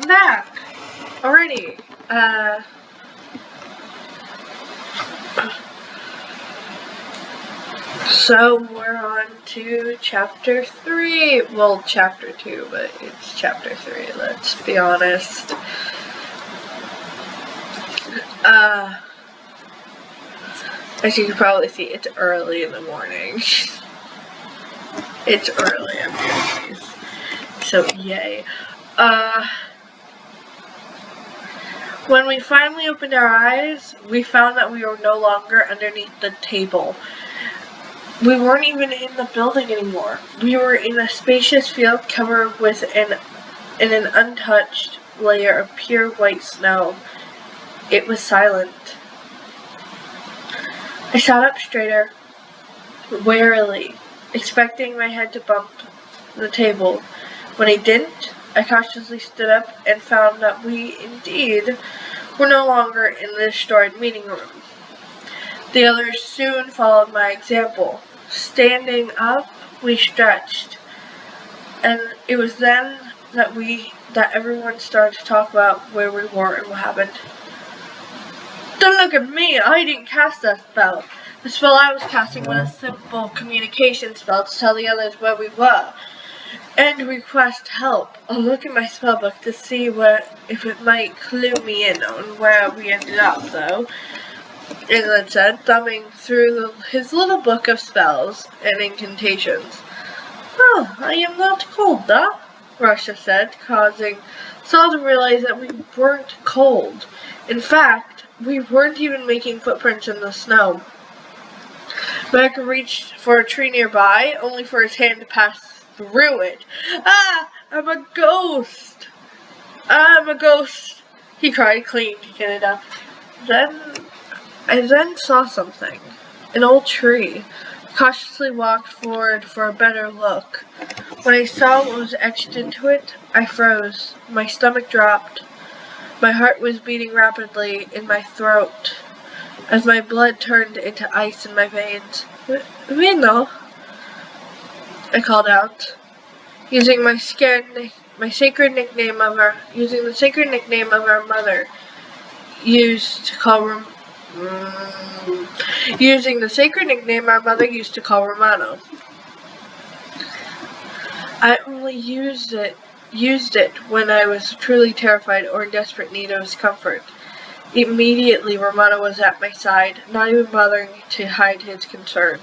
back already. So we're on to chapter 3. Well, chapter 2, but it's chapter 3, let's be honest. As you can probably see, it's early in the morning. It's early, anyways. So, yay. When we finally opened our eyes, we found that we were no longer underneath the table. We weren't even in the building anymore. We were in a spacious field covered with an untouched layer of pure white snow. It was silent. I sat up straighter, warily, expecting my head to bump the table. When it didn't, I cautiously stood up and found that we indeed were no longer in the destroyed meeting room. The others soon followed my example. Standing up, we stretched, and it was then that everyone started to talk about where we were and what happened. Don't look at me! I didn't cast that spell. The spell I was casting was a simple communication spell to tell the others where we were and request help. I'll look at my spellbook to see if it might clue me in on where we ended up, though, England said, thumbing through his little book of spells and incantations. Oh, I am not cold, though, Russia said, causing Saul to realize that we weren't cold. In fact, we weren't even making footprints in the snow. Mac reached for a tree nearby, only for his hand to pass through it. Ah! I'm a ghost! I'm a ghost! He cried, clinging to Canada. I then saw something. An old tree. Cautiously walked forward for a better look. When I saw what was etched into it, I froze. My stomach dropped. My heart was beating rapidly in my throat as my blood turned into ice in my veins. Vino, I called out, using the sacred nickname of our mother used to call Romano. I only used it when I was truly terrified or in desperate need of his comfort. Immediately, Romano was at my side, not even bothering to hide his concern.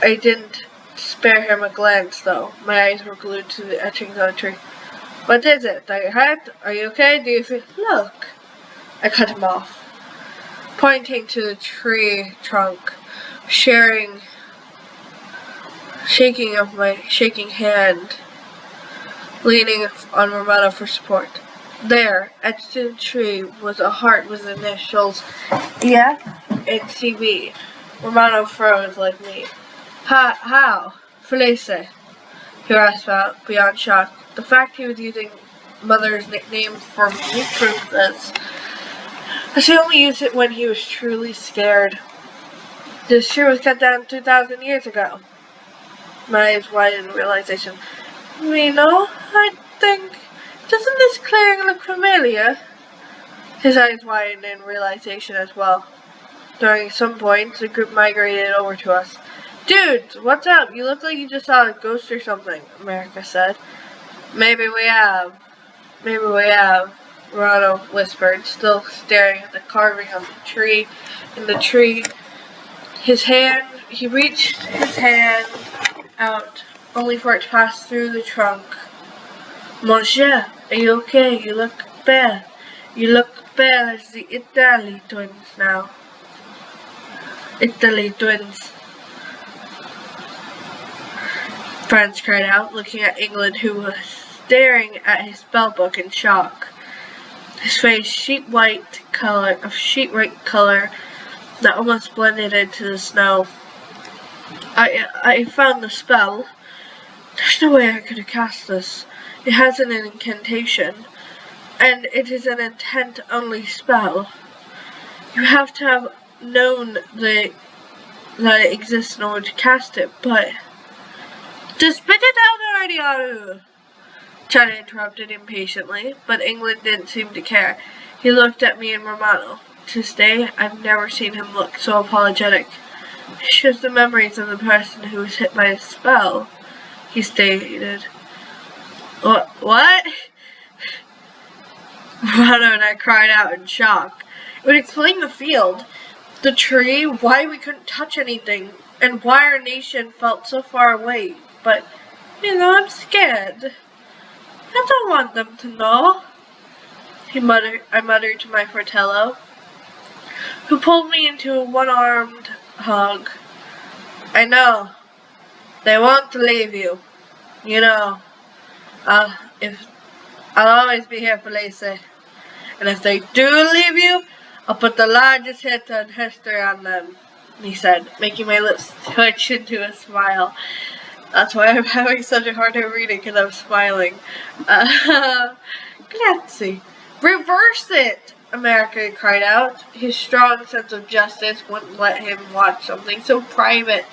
I didn't spare him a glance, though. My eyes were glued to the etchings on the tree. What is it? That your head? Are you okay? Do you feel... Look! I cut him off, pointing to the tree trunk, shaking of my shaking hand, leaning on Romano for support. There, etched in the tree, was a heart with initials EF and CV. Romano froze like me. How? Felice, he asked out, beyond shock. The fact he was using Mother's nickname for me proved this. He only used it when he was truly scared. This tree was cut down 2,000 years ago. My eyes widened in realization. Reno, I think... Doesn't this clearing look familiar? His eyes widened in realization as well. During some point, the group migrated over to us. Dudes, what's up? You look like you just saw a ghost or something, America said. Maybe we have, Ronald whispered, still staring at the carving of the tree. In the tree, he reached his hand out, only for it to pass through the trunk. Monsieur, are you okay? You look pale. You look pale as the Italy twins now. Italy twins. Franz cried out, looking at England, who was staring at his spellbook in shock. His face sheet white color that almost blended into the snow. I found the spell. There's no way I could have cast this. It has an incantation, and it is an intent-only spell. You have to have known that it exists in order to cast it, but... Just spit it out already, Aru! China interrupted impatiently, but England didn't seem to care. He looked at me and Romano. To this day, I've never seen him look so apologetic. It shows the memories of the person who was hit by a spell, he stated. What? Romano and I cried out in shock. It would explain the field, the tree, why we couldn't touch anything, and why our nation felt so far away. But, I'm scared. I don't want them to know. I muttered to my Fratello, who pulled me into a one-armed hug. I know. They won't leave you. I'll always be here for Lacey. And if they do leave you, I'll put the largest hit in history on them, he said, making my lips twitch into a smile. That's why I'm having such a hard time reading, because I'm smiling. Grazie. Reverse it, America cried out. His strong sense of justice wouldn't let him watch something so private.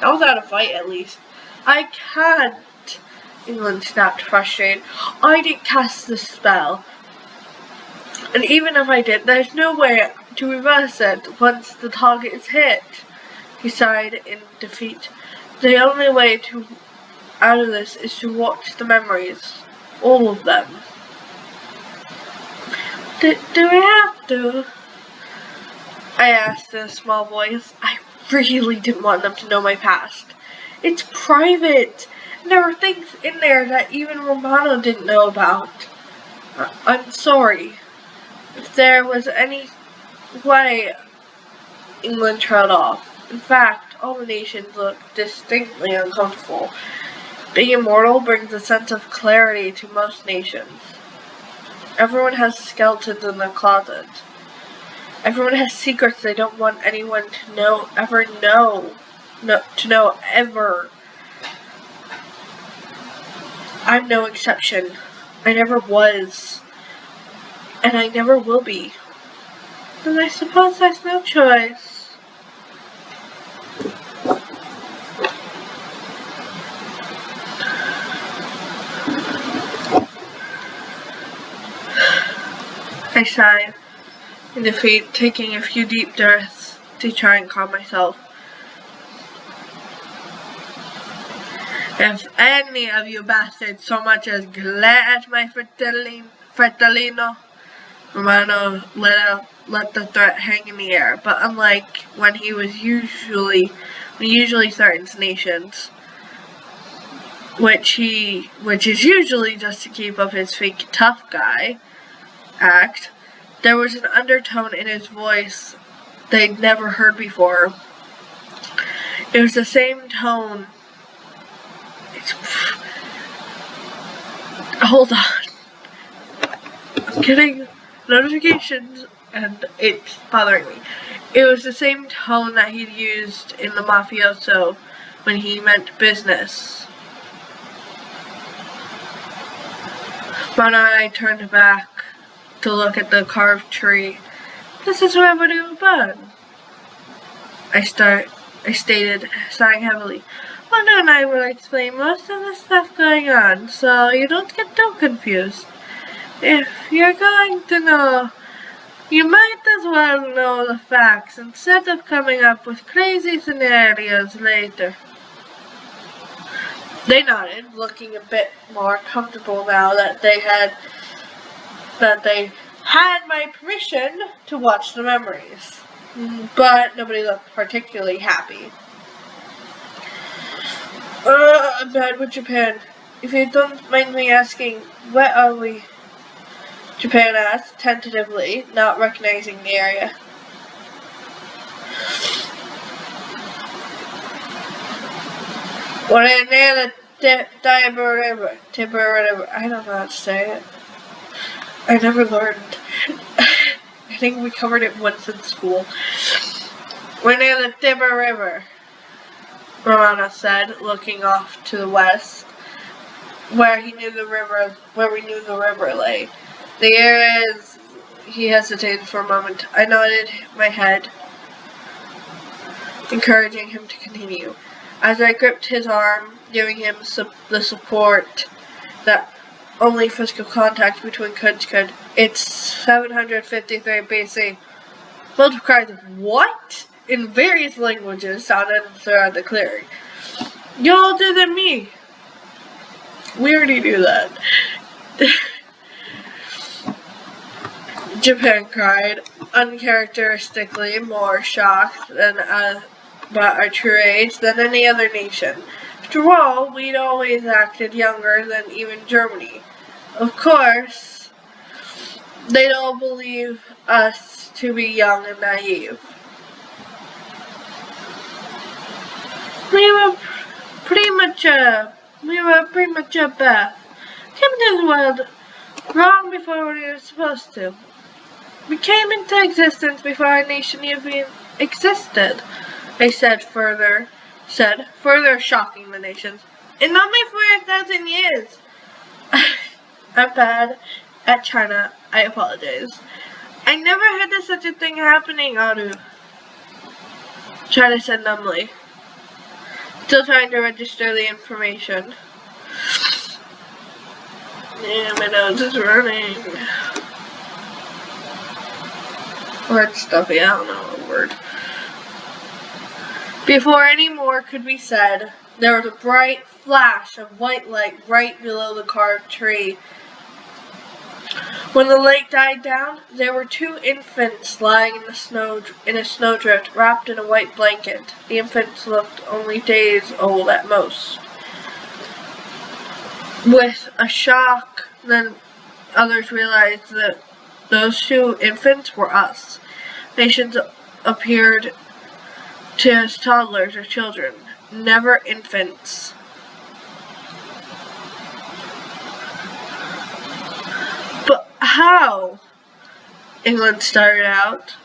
Not without a fight, at least. I can't, England snapped, frustrated. I didn't cast the spell. And even if I did, there's no way to reverse it once the target is hit, he sighed in defeat. The only way out of this is to watch the memories. All of them. Do we have to? I asked in a small voice. I really didn't want them to know my past. It's private. There were things in there that even Romano didn't know about. I'm sorry. If there was any way, England trailed off. In fact, all the nations looked distinctly uncomfortable. Being immortal brings a sense of clarity to most nations. Everyone has skeletons in their closet. Everyone has secrets they don't want anyone to know, ever. I'm no exception. I never was. And I never will be. And I suppose there's no choice. I sighed in defeat, taking a few deep breaths to try and calm myself. If any of you bastards so much as glare at my Fratellino, Romano let the threat hang in the air, but unlike when he usually threatens nations, which is usually just to keep up his fake tough guy act, there was an undertone in his voice they'd never heard before. It was the same tone. Hold on. I'm getting notifications and it's bothering me. It was the same tone that he'd used in The Mafioso when he meant business. Mona and I turned back to look at the carved tree. This is where we were born, I stated, sighing heavily. Mona and I will explain most of the stuff going on, so you don't get too confused. If you're going to know, you might as well know the facts instead of coming up with crazy scenarios later. They nodded, looking a bit more comfortable now that they had my permission to watch the memories. But nobody looked particularly happy. I'm bad with Japan. If you don't mind me asking, where are we? Japan asked, tentatively, not recognizing the area. We're near the Tiber River. I don't know how to say it. I never learned. I think we covered it once in school. We're near the Tiber River, Romano said, looking off to the west, where we knew the river lay. The areas, he hesitated for a moment. I nodded my head, encouraging him to continue. As I gripped his arm, giving him the support that only physical contact between goods could. It's 753 BC. Multiple cries of "What?" in various languages sounded throughout the clearing. "You're older than me." We already knew that. Japan cried, uncharacteristically more shocked about our true age than any other nation. After all, we'd always acted younger than even Germany. Of course, they'd all believe us to be young and naive. We were pretty much a Beth. Came into the world long before we were supposed to. We came into existence before our nation even existed, they said, further shocking the nations. In only 4,000 years. I'm bad at China. I apologize. I never heard of such a thing happening, Aru. China said numbly, still trying to register the information. Yeah, my nose is running. Word stuffy, I don't know what word. Before any more could be said, there was a bright flash of white light right below the carved tree. When the light died down, there were 2 infants lying in a snowdrift, wrapped in a white blanket. The infants looked only days old at most. With a shock, then others realized that those 2 infants were us. Nations appeared to us toddlers or children, never infants. But how? England started out.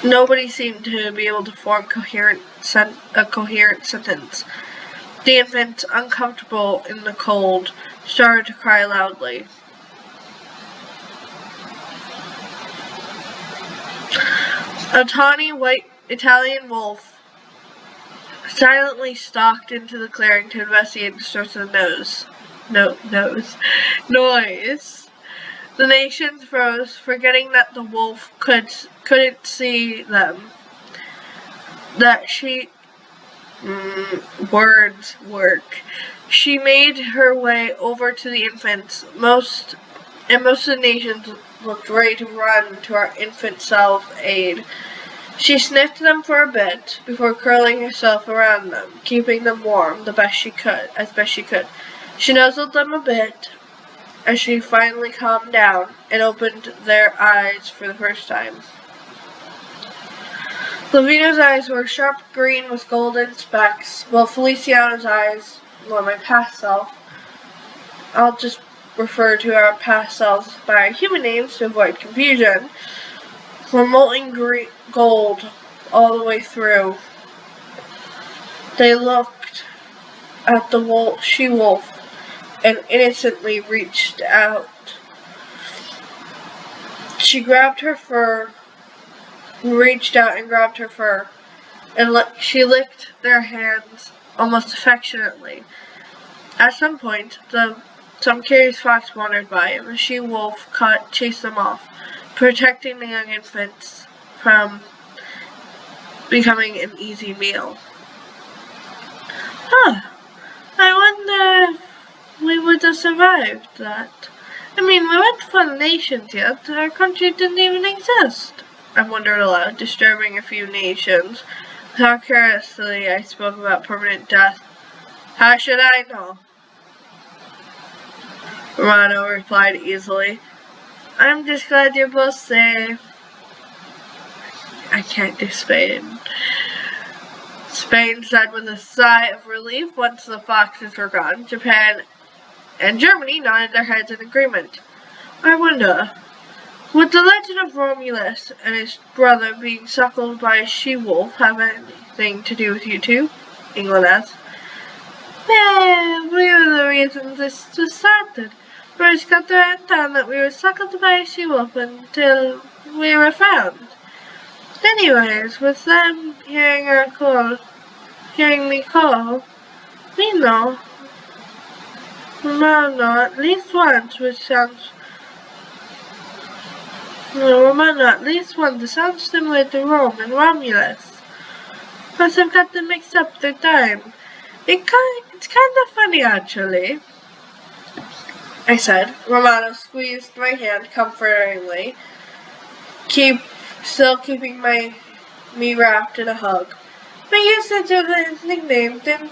Nobody seemed to be able to form a coherent sentence. The infant, uncomfortable in the cold, started to cry loudly. A tawny white Italian wolf silently stalked into the clearing to investigate the source of the noise. The nations froze, forgetting that the wolf couldn't see them. That words work. She made her way over to the infants. Most of the nations looked ready to run to our infant selves' aid. She sniffed them for a bit before curling herself around them, keeping them warm as best she could. She nuzzled them a bit as she finally calmed down and opened their eyes for the first time. Lavina's eyes were sharp green with golden specks, while Feliciano's eyes, my past self, I'll just refer to our past selves by our human names to avoid confusion, were molten green gold all the way through. They looked at the she-wolf and innocently reached out. She reached out and grabbed her fur, and she licked their hands almost affectionately. At some point, some curious fox wandered by, and the she-wolf chased them off, protecting the young infants from becoming an easy meal. I wonder if we would have survived that. I mean, we weren't full nations yet. Our country didn't even exist. I wondered aloud, disturbing a few nations. How carelessly I spoke about permanent death. How should I know? Romano replied easily. I'm just glad you're both safe. I can't do Spain. Spain said with a sigh of relief once the foxes were gone. Japan and Germany nodded their heads in agreement. I wonder, would the legend of Romulus and his brother being suckled by a she-wolf have anything to do with you two? England asked. Yeah, we were the reasons this started. First got the word down that we were suckled by a she-wolf until we were found. Anyways, with them hearing me call, we know Romano at least once, which sounds... Romano at least once, it sounds similar to Rome and Romulus. Must have got them mixed up the time. It's kind of funny, actually, I said. Romano squeezed my hand comfortingly, still keeping me wrapped in a hug. My usage of the nickname didn't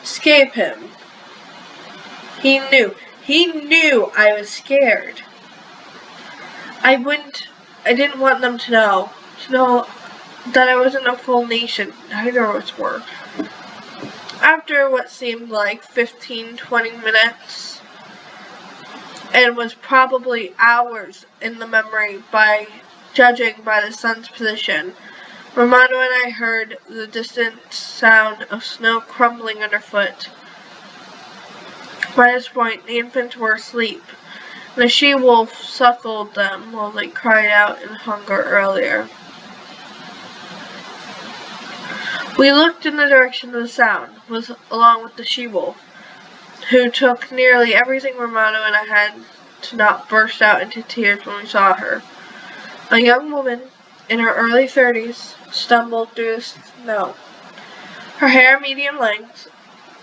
escape him. He knew I was scared. I didn't want them to know that I wasn't a full nation. Neither of us were. After what seemed like 15-20 minutes, and was probably hours in the memory judging by the sun's position, Romano and I heard the distant sound of snow crumbling underfoot. By this point, the infants were asleep, and the she-wolf suckled them while they cried out in hunger earlier. We looked in the direction of the sound, along with the she-wolf, who took nearly everything Romano and I had to not burst out into tears when we saw her. A young woman, in her early 30s, stumbled through the snow. Her hair medium length,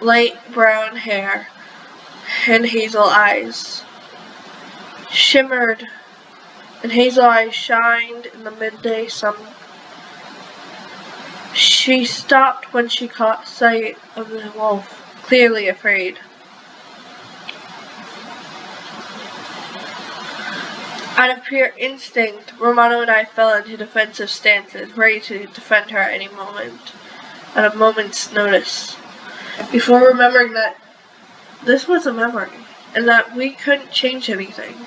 light brown hair, and hazel eyes shimmered, and hazel eyes shined in the midday sun. She stopped when she caught sight of the wolf, clearly afraid. Out of pure instinct, Romano and I fell into defensive stances, ready to defend her at any moment, at a moment's notice, before remembering that this was a memory, and that we couldn't change anything.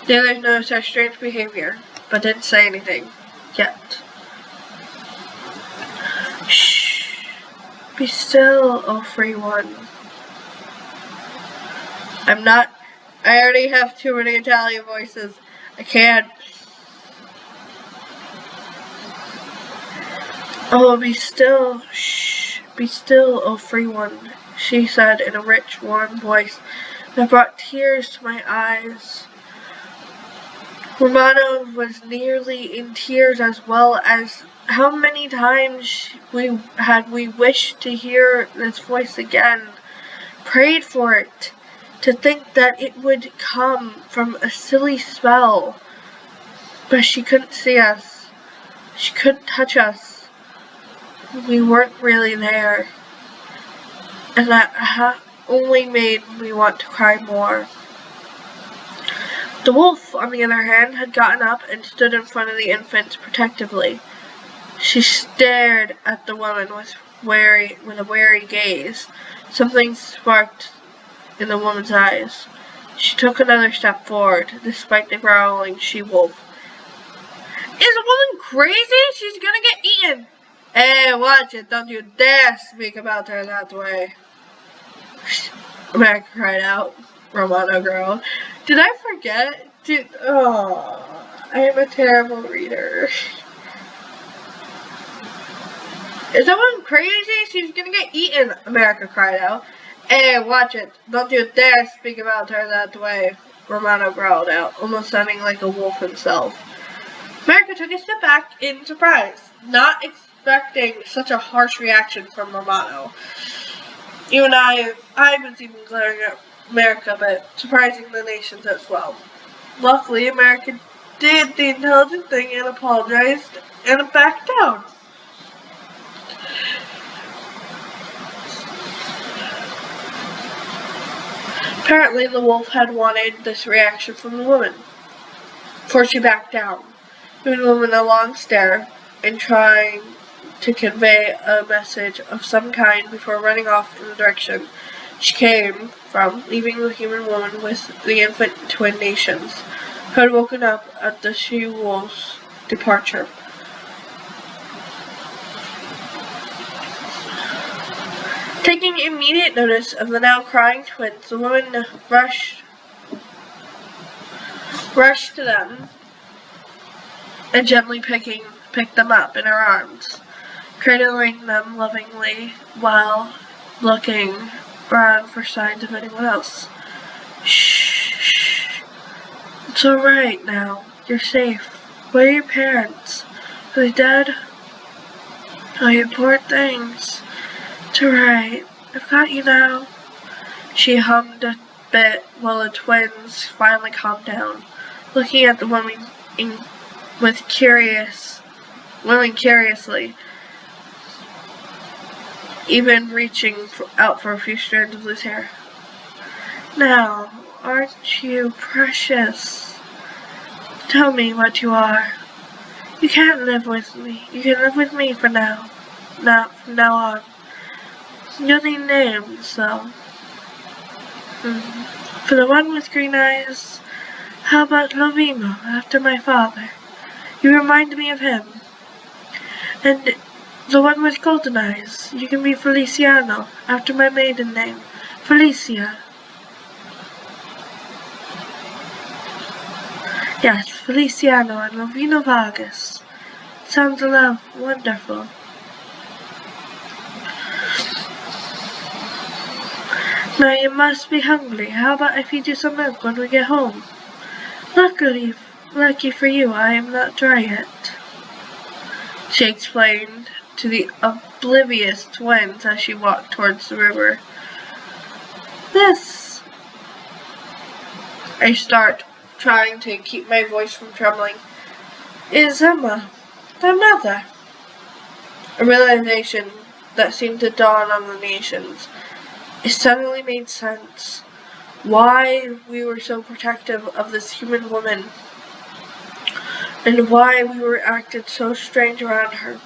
The others noticed our strange behavior, but didn't say anything, yet. Shh. Be still, oh free one. I already have too many Italian voices. I can't. Oh, be still. Shh. Be still, oh free one, she said in a rich, warm voice that brought tears to my eyes. Romano was nearly in tears, as well as how many times we wished to hear this voice again, prayed for it, to think that it would come from a silly spell. But she couldn't see us. She couldn't touch us. We weren't really there. And that only made me want to cry more. The wolf, on the other hand, had gotten up and stood in front of the infants protectively. She stared at the woman with a wary gaze. Something sparked in the woman's eyes. She took another step forward, despite the growling she-wolf. Is the woman crazy? She's gonna get eaten! Hey, watch it. Don't you dare speak about her that way. America cried out. Romano growled. Did I forget? I am a terrible reader. Is someone crazy? She's gonna get eaten, America cried out. Hey, watch it. Don't you dare speak about her that way, Romano growled out, almost sounding like a wolf himself. America took a step back in surprise, not expecting such a harsh reaction from Romano. Even I was even glaring at America, but surprising the nations as well. Luckily, America did the intelligent thing and apologized and backed down. Apparently, the wolf had wanted this reaction from the woman, for she backed down, giving the woman a long stare and trying to convey a message of some kind before running off in the direction she came from, leaving the human woman with the infant twin nations, who had woken up at the she-wolf's departure. Taking immediate notice of the now crying twins, the woman rushed to them and gently picked them up in her arms, cradling them lovingly while looking around for signs of anyone else. Shh. It's alright now. You're safe. Where are your parents? Are they dead? Oh, you poor things. It's alright. I've got you now. She hummed a bit while the twins finally calmed down, looking at the woman curiously, even reaching out for a few strands of loose hair. Now, aren't you precious? Tell me what you are. You can't live with me. You can live with me for now. Not from now on. You'll need names, though. For the one with green eyes, how about Lovino, after my father? You remind me of him. And the one with golden eyes, you can be Feliciano, after my maiden name, Felicia. Yes, Feliciano and Lovino Vargas. Sounds wonderful. Now you must be hungry. How about I feed you some milk when we get home? Lucky for you, I am not dry yet, she explained to the oblivious twins as she walked towards the river. I start, trying to keep my voice from trembling, is Emma, their mother. A realization that seemed to dawn on the nations. It suddenly made sense. Why we were so protective of this human woman, and why we were acted so strange around her.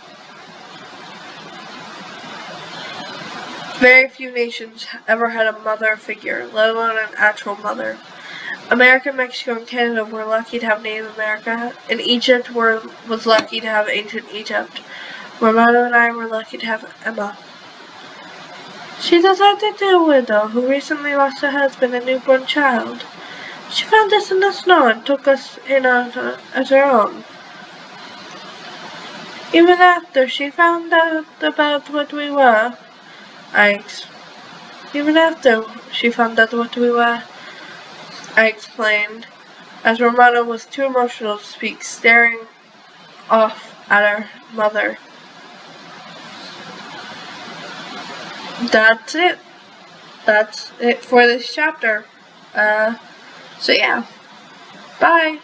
Very few nations ever had a mother figure, let alone an actual mother. America, Mexico, and Canada were lucky to have Native America, and Egypt was lucky to have ancient Egypt. Romano and I were lucky to have Emma. She's a 32 widow who recently lost her husband and newborn child. She found us in the snow and took us in as her own. Even after she found out about what we were, I explained, as Romano was too emotional to speak, staring off at her mother. That's it. That's it for this chapter. So yeah. Bye.